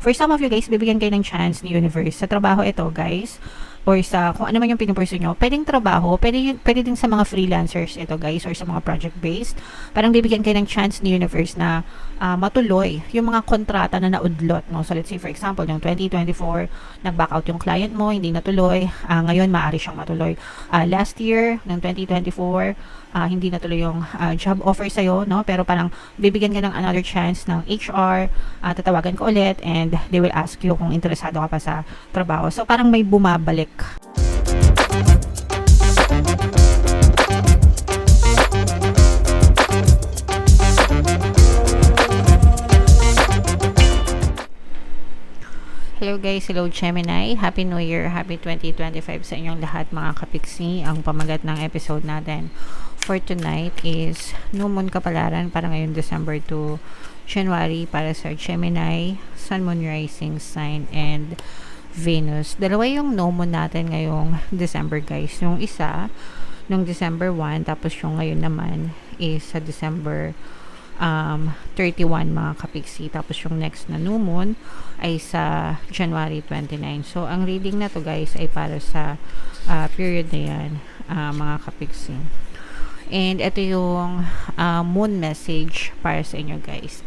For some of you guys, bibigyan kayo ng chance ni universe. Sa trabaho ito, guys, or sa kung ano man yung pinupursue nyo, pwedeng trabaho, pwede din sa mga freelancers ito guys, or sa mga project-based, parang bibigyan kayo ng chance ni universe na matuloy yung mga kontrata na naudlot, no? So let's say for example, yung 2024, nag-back out yung client mo, hindi natuloy, ngayon maaari siyang matuloy. Last year, ng 2024, hindi natuloy yung job offer sa'yo, no? Pero parang bibigyan ka ng another chance ng HR, tatawagan ko ulit, and they will ask you kung interesado ka pa sa trabaho. So parang may bumabalik. Hello guys, hello Gemini. Happy New Year, Happy 2025 sa inyong lahat mga kapiksi. Ang pamagat ng episode natin for tonight is New Moon Kapalaran para ngayon December to January para sa Gemini, Sun, Moon, Rising Sign, and Venus. Dalawa yung New Moon natin ngayong December guys. Yung isa, nung December 1, tapos yung ngayon naman is sa December 31 mga kapiksi. Tapos yung next na new moon ay sa January 29. So, ang reading na to guys ay para sa period na yan mga kapiksi. And ito yung moon message para sa inyo guys.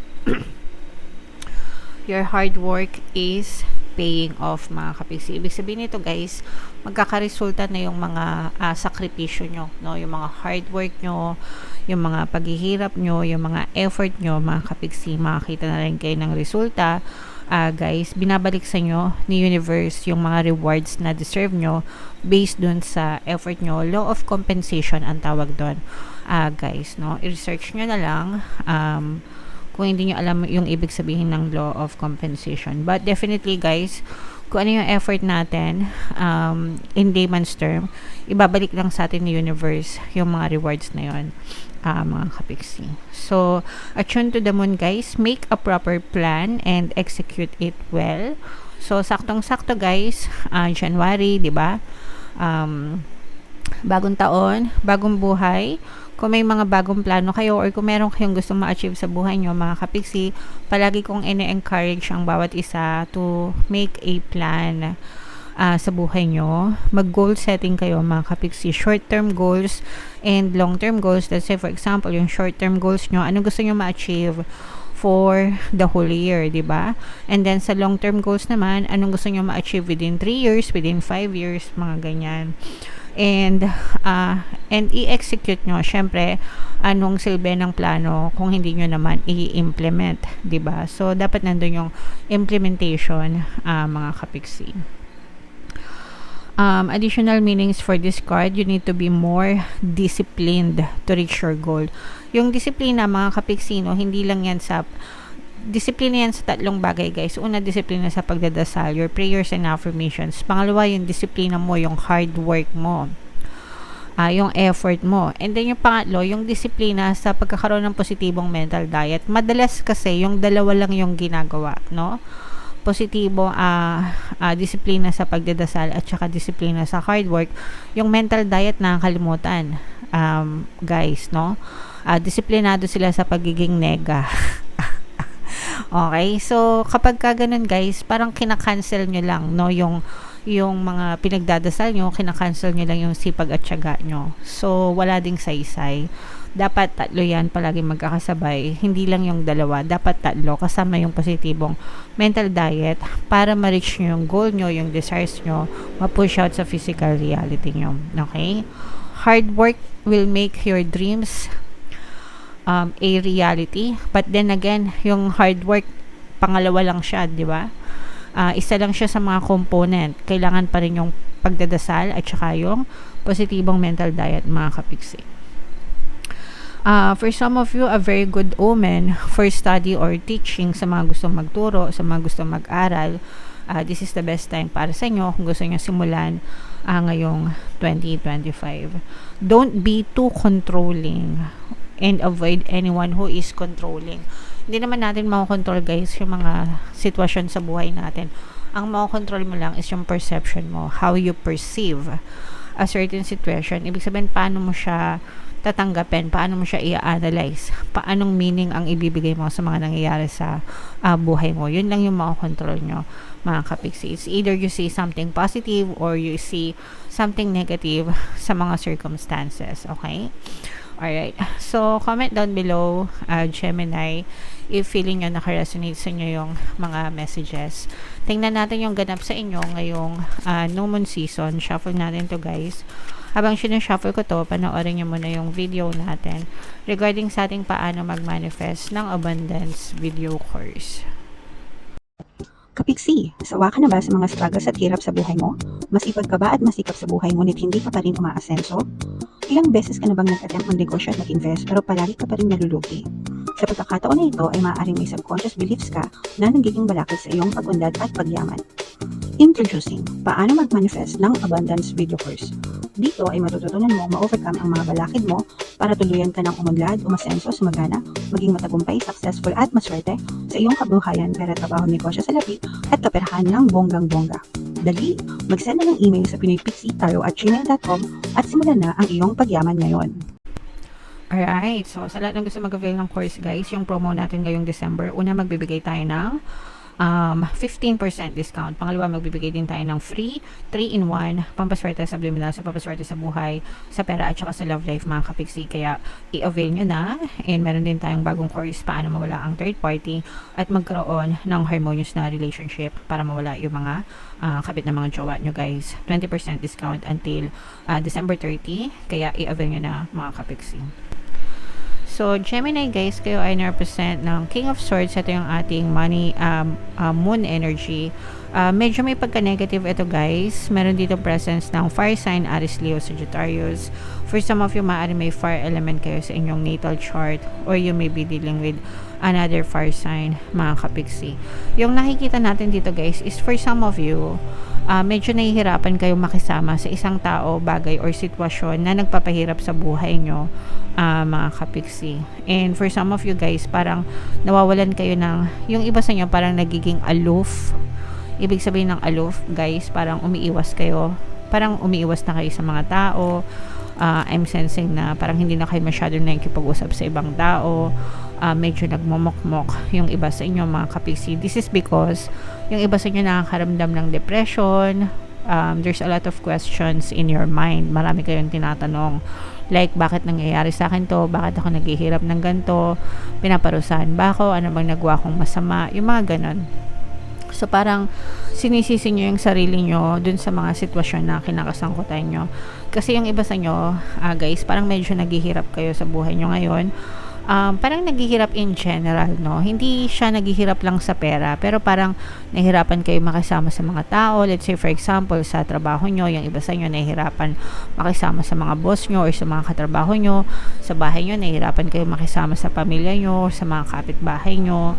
Your hard work is paying off mga kapiksi. Ibig sabihin nito guys, magkakaresulta na yung mga sakripisyo nyo, no? Yung mga hard work nyo, yung mga paghihirap nyo, yung mga effort nyo mga kapiksi, makakita na rin kayo ng resulta. Guys, binabalik sa nyo ni universe yung mga rewards na deserve nyo based dun sa effort nyo. Law of compensation ang tawag dun guys, no? I-research nyo na lang kung hindi nyo alam yung ibig sabihin ng law of compensation. But definitely guys, kung ano yung effort natin in layman's term, ibabalik lang sa atin ni universe yung mga rewards na yun mga kapiksi. So, attune to the moon guys, make a proper plan and execute it well. So, saktong-sakto guys, January, di ba? Bagong taon, bagong buhay. Kung may mga bagong plano kayo or kung meron kayong gustong ma-achieve sa buhay nyo mga kapiksi, palagi kong ine-encourage ang bawat isa to make a plan sa buhay nyo. Mag-goal setting kayo mga kapiksi. Short-term goals and long-term goals. Let's say for example, yung short-term goals nyo, ano gusto nyo ma-achieve for the whole year, di ba? And then sa long-term goals naman, anong gusto nyo ma-achieve within 3 years, within 5 years, mga ganyan. And i-execute nyo syempre anong silbi ng plano kung hindi nyo naman i-implement, diba? So dapat nandun yung implementation mga kapiksi. Additional meanings for this card, you need to be more disciplined to reach your goal. Yung disiplina mga kapiksi, no, hindi lang yan sa disiplina yan sa tatlong bagay guys. Una, disiplina sa pagdadasal, your prayers and affirmations. Pangalawa, yung disiplina mo, yung hard work mo, yung effort mo. And then yung pangatlo, yung disiplina sa pagkakaroon ng positibong mental diet. Madalas kasi yung dalawa lang yung ginagawa, no? Positibo disiplina sa pagdadasal at saka disiplina sa hard work. Yung mental diet nakakalimutan guys, no? Disiplinado sila sa pagiging nega. Okay, so kapag ka ganun guys, parang kinakancel nyo lang, no, yung mga pinagdadasal nyo, kinakancel nyo lang yung sipag at tiyaga nyo. So wala ding saysay. Dapat tatlo yan palagi magkakasabay, hindi lang yung dalawa, dapat tatlo kasama yung positibong mental diet para ma-reach nyo yung goal nyo, yung desires nyo, ma-push out sa physical reality nyo. Okay, hard work will make your dreams a reality, but then again, yung hard work pangalawa lang siya, di ba? Isa lang siya sa mga component. Kailangan pa rin yung pagdadasal at saka yung positibong mental diet mga kapiksi. For some of you, a very good omen for study or teaching sa mga gustong magturo, sa mga gustong mag-aral. This is the best time para sa inyo kung gusto nyo simulan ngayong 2025. Don't be too controlling and avoid anyone who is controlling. Hindi naman natin makokontrol guys yung mga sitwasyon sa buhay natin. Ang makokontrol mo lang is yung perception mo, how you perceive a certain situation. Ibig sabihin, paano mo siya tatanggapin, paano mo siya i-analyze, paanong meaning ang ibibigay mo sa mga nangyayari sa buhay mo. Yun lang yung makakontrol nyo, mga kapiksi. It's either you see something positive or you see something negative sa mga circumstances, okay? Alright, so comment down below, Gemini, if feeling nyo nakaresonate sa inyo yung mga messages. Tingnan natin yung ganap sa inyo ngayong new moon season. Shuffle natin to, guys. Habang sinushuffle ko to, panoorin nyo muna yung video natin regarding sa ating paano mag-manifest ng abundance video course. Kapiksi, sawa ka na ba sa mga struggles at hirap sa buhay mo? Masipag ka ba at masikap sa buhay ngunit hindi ka pa rin umaasenso? Ilang beses ka na bang nag-attempt mag-negosyo at mag-invest pero palagi ka pa rin nalulugi? Sa pagkakataon na ito ay maaaring may subconscious beliefs ka na nagiging balakid sa iyong pag-unlad at pagyaman. Introducing, paano mag-manifest ng abundance video course. Dito ay matututunan mo ma-overcome ang mga balakid mo para tuluyan ka ng umunlad, umasenso, sumagana, maging matagumpay, successful at maswerte sa iyong kabuhayan, pera, trabaho, negosyo sa labi at kaperahan ng bonggang-bongga. Dali, mag-send na ng email sa pinoypixie@gmail.com at simulan na ang iyong pagyaman ngayon. Alright, so sa lahat ng gusto mag-avail ng course, guys, yung promo natin ngayong December, una magbibigay tayo ng 15% discount. Pangalawa, magbibigay din tayo ng free 3-in-1 pampaswerte sa subliminal, sa pampaswerte sa buhay, sa pera at saka sa love life, mga kapiksi. Kaya i-avail nyo na. And meron din tayong bagong course, paano mawala ang third party at magkaroon ng harmonious na relationship para mawala yung mga kabit na mga jowa nyo, guys. 20% discount until December 30. Kaya i-avail nyo na, mga kapiksi. So, Gemini, guys, kayo ay na-represent ng King of Swords. Ito yung ating money, moon energy. Medyo may pagka-negative ito, guys. Meron dito presence ng fire sign, Aries, Leo, Sagittarius. For some of you, maaari may fire element kayo sa inyong natal chart or you may be dealing with another fire sign, mga kapiksi. Yung nakikita natin dito, guys, is for some of you, medyo nahihirapan kayo makisama sa isang tao, bagay, or sitwasyon na nagpapahirap sa buhay nyo, mga kapiksi. And for some of you, guys, parang nawawalan kayo ng, yung iba sa inyo parang nagiging aloof. Ibig sabihin ng aloof, guys, parang umiiwas kayo. Parang umiiwas na kayo sa mga tao. I'm sensing na parang hindi na kayo masyadong nakikipag-usap sa ibang tao. Medyo nagmumokmok yung iba sa inyo, mga kapiksi. This is because yung iba sa inyo nakakaramdam ng depression. There's a lot of questions in your mind. Marami kayong tinatanong. Like, bakit nangyayari sa akin to? Bakit ako naghihirap ng ganito? Pinaparusahan ba ako? Ano bang nagawa kong masama? Yung mga ganon. So, parang sinisisi nyo yung sarili nyo dun sa mga sitwasyon na kinakasangkutan nyo. Kasi yung iba sa nyo, guys, parang medyo naghihirap kayo sa buhay nyo ngayon. Parang naghihirap in general, no? Hindi siya naghihirap lang sa pera, pero parang nahihirapan kayo makisama sa mga tao. Let's say, for example, sa trabaho nyo, yung iba sa inyo nahihirapan makisama sa mga boss nyo or sa mga katrabaho nyo. Sa bahay nyo, nahihirapan kayo makisama sa pamilya nyo, sa mga kapitbahay nyo.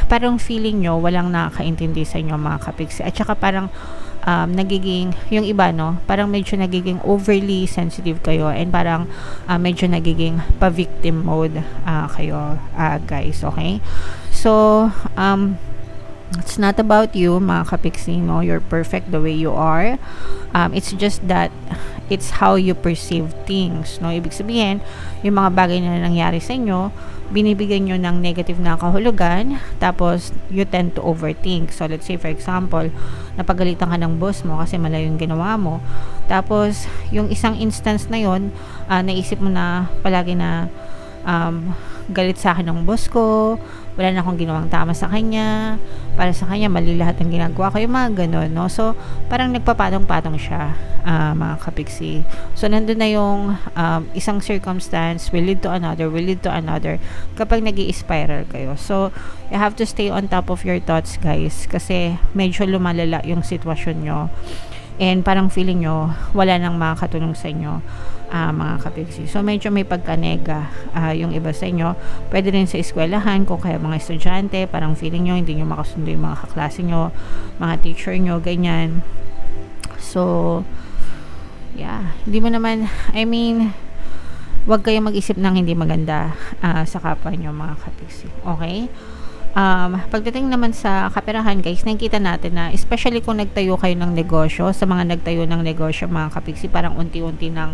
Parang feeling nyo walang nakakaintindi sa inyo, mga kapiksi. At saka parang nagiging, yung iba, no, parang medyo nagiging overly sensitive kayo and parang medyo nagiging pa-victim mode kayo, guys, okay? So, it's not about you, mga kapiksi, no? You're perfect the way you are. It's just that it's how you perceive things, no? Ibig sabihin, yung mga bagay na nangyari sa inyo, binibigyan nyo ng negative na kahulugan, tapos you tend to overthink. So, let's say, for example, napagalitan ka ng boss mo kasi mali yung ginawa mo. Tapos, yung isang instance na yon, naisip mo na palagi na galit sa akin ng boss ko, wala na akong ginawang tama sa kanya, para sa kanya mali lahat ng ginagawa ko, yung mga ganun, no? So, parang nagpapatong-patong siya, mga kapiksi. So, nandun na yung isang circumstance will lead to another kapag nag-i-spiral kayo. So, you have to stay on top of your thoughts, guys, kasi medyo lumalala yung sitwasyon nyo and parang feeling nyo wala nang makakatulong sa inyo, mga kapiksi. So, medyo may pagkanega yung iba sa inyo. Pwede rin sa eskwelahan, kung kaya mga estudyante, parang feeling nyo hindi nyo makasundo yung mga kaklase nyo, mga teacher nyo, ganyan. So, yeah, hindi mo naman, I mean, wag kayo mag-isip ng hindi maganda sa kapwa nyo, mga kapiksi. Okay? Pagdating naman sa kaperahan, guys, nakikita natin na especially kung nagtayo kayo ng negosyo, sa mga nagtayo ng negosyo, mga kapiksi, parang unti-unti ng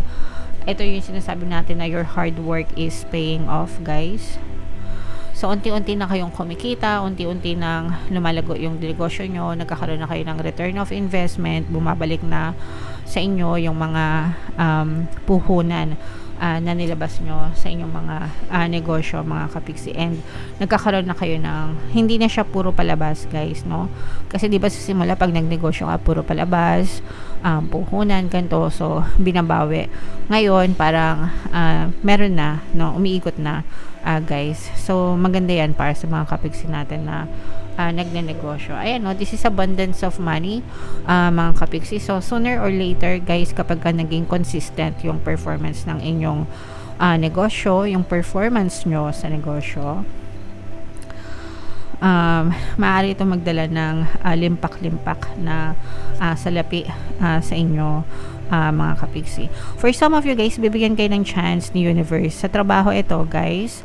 ito yung sinasabi natin na your hard work is paying off, guys. So, unti-unti na kayong kumikita, unti-unti nang lumalago yung negosyo nyo, nagkakaroon na kayo ng return of investment, bumabalik na sa inyo yung mga puhunan na nilabas nyo sa inyong mga negosyo, mga kapiksi. And nagkakaroon na kayo ng, hindi na siya puro palabas, guys, no? Kasi di ba sa simula, pag nagnegosyo ka, puro palabas, puhunan, ganito, so binabawi. Ngayon, parang meron na, no? Umiikot na, guys. So, maganda yan para sa mga kapiksi natin na nagnenegosyo. Ayan, no, this is abundance of money, mga kapiksi. So, sooner or later, guys, kapag ka naging consistent yung performance ng inyong negosyo, yung performance nyo sa negosyo, maaari ito magdala ng limpak-limpak na salapi sa inyo, mga kapiksi. For some of you guys, bibigyan kayo ng chance ni universe sa trabaho ito, guys,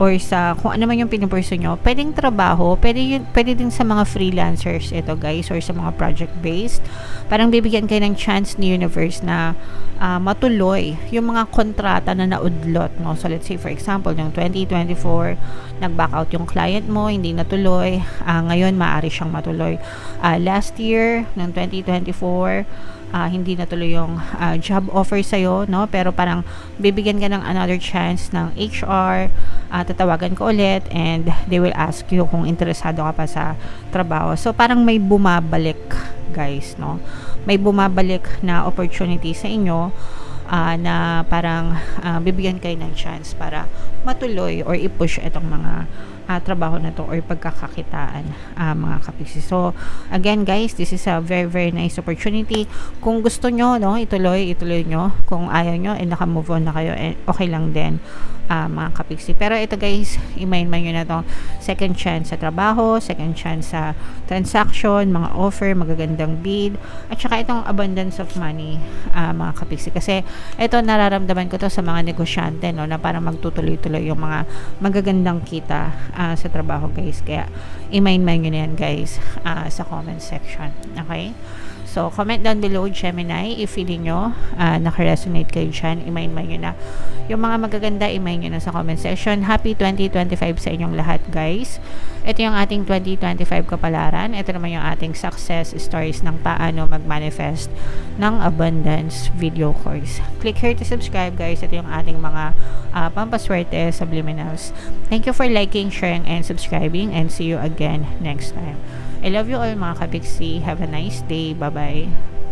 or sa kung ano man yung pinupurso nyo. Pwedeng trabaho, pwede din sa mga freelancers ito, guys, or sa mga project based. Parang bibigyan kayo ng chance ni universe na matuloy yung mga kontrata na naudlot, no? So let's say for example, ng 2024 nag-back out yung client mo, hindi natuloy, ngayon maaari siyang matuloy. Last year ng 2024 hindi natuloy yung job offer sa'yo, no? Pero parang bibigyan ka ng another chance ng HR, tatawagan ko ulit and they will ask you kung interesado ka pa sa trabaho. So parang may bumabalik, guys, no? May bumabalik na opportunity sa inyo na parang bibigyan kayo ng chance para matuloy or i-push itong mga trabaho na to or pagkakakitaan, mga kapiksi. So again, guys, this is a very very nice opportunity. Kung gusto nyo, no, ituloy nyo. Kung ayaw nyo, naka-move on na kayo, okay lang din, mga kapiksi. Pero ito, guys, i-mind nyo na to, second chance sa trabaho, second chance sa transaction, mga offer, magagandang bid, at saka itong abundance of money, mga kapiksi. Kasi ito, nararamdaman ko to sa mga negosyante, no, na parang magtutuloy-tuloy yung mga magagandang kita sa trabaho, guys. Kaya i-mind nyo na yan, guys, sa comment section. Okay? So, comment down below, Gemini, if feeling nyo naka-resonate kayo dyan, i-mind nyo na. Yung mga magaganda, i-mind nyo na sa comment section. Happy 2025 sa inyong lahat, guys. Ito yung ating 2025 kapalaran. Ito naman yung ating success stories ng paano mag-manifest ng abundance video course. Click here to subscribe, guys. Ito yung ating mga pampaswerte subliminals. Thank you for liking, sharing, and subscribing, and see you again next time. I love you all, mga kapiksi. Have a nice day. Bye-bye.